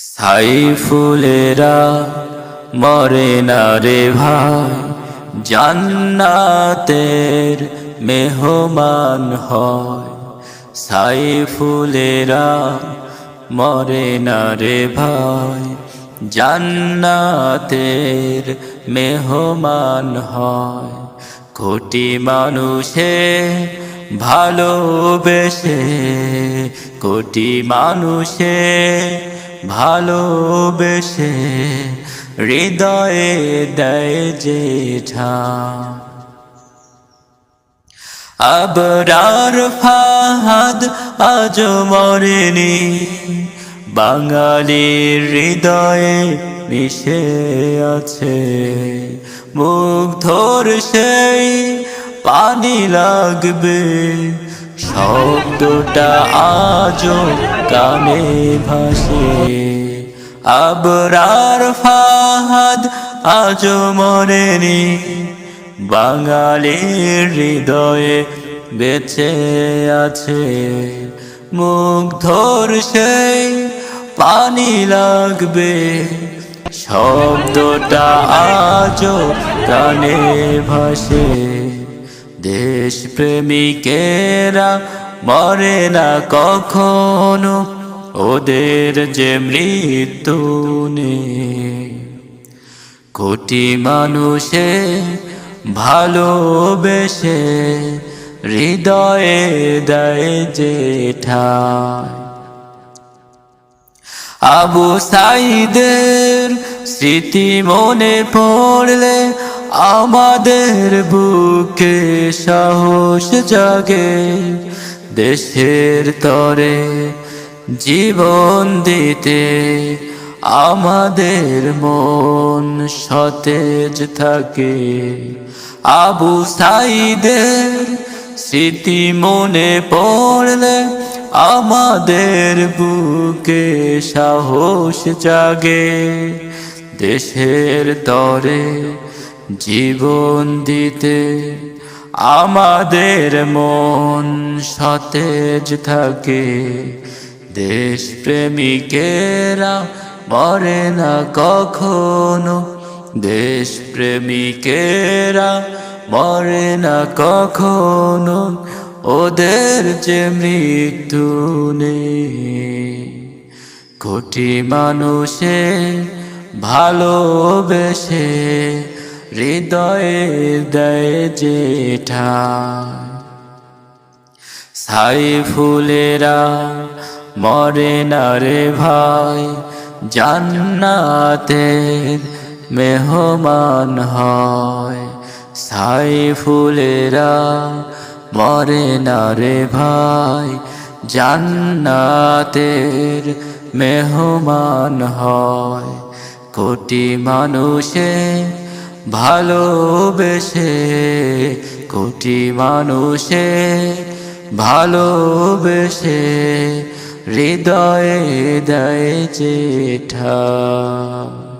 সাইফুলেরা মরে না রে ভাই, জান্নাতের মেহমান হয়। সাইফুলেরা মরে না রে ভাই, জান্নাতের মেহমান হয়। কোটি মানুষে ভালোবেসে, কোটি মানুষে ভালোবেসে হৃদয়ে দেয় যে ঠাঁই। আবরার ফাহাদ আজও মরেনি, বাঙালির হৃদয়ে মিশে আছে। মুগ্ধর সেই পানি লাগবে, শব্দটা আজও কানে ভাসে। আবরার ফাহাদ আজও মরেনি, বাঙালির হৃদয়ে বেঁচে আছে। মুগ্ধর সেই পানি লাগবে, শব্দটা আজও কানে ভাসে। দেশ প্রেমিকেরা মরে না কখনো, ওদের যে মৃত্যু নেই। কোটি মানুষে ভালোবেসে হৃদয়ে দেয় যে ঠাঁই। আবু সাঈদের স্মৃতি মনে পড়লে আমাদের বুকে সাহস জাগে। দেশের তরে জীবন দিতে আমাদের মন সতেজ থাকে। আবু সাঈদের স্মৃতি মনে পড়লে আমাদের বুকে সাহস জাগে। দেশের তরে জীবন দিতে আমাদের মন সতেজ থাকে। দেশ প্রেমিকেরা মরে না কখনো, দেশ প্রেমিকেরা মরে না কখনো, ওদের যে মৃত্যু নেই। কোটি মানুষে ভালোবেসে হৃদয়ে দেয় যে ঠাঁই। সাইফুলেরা মরে না রে ভাই, জান্নাতের মেহমান হয়। সাইফুলেরা মরে না রে ভাই, জান্নাতের মেহমান হয়। কোটি মানুষে ভালোবেসে, কোটি মানুষে ভালোবেসে হৃদয়ে দেয় যে ঠাঁই।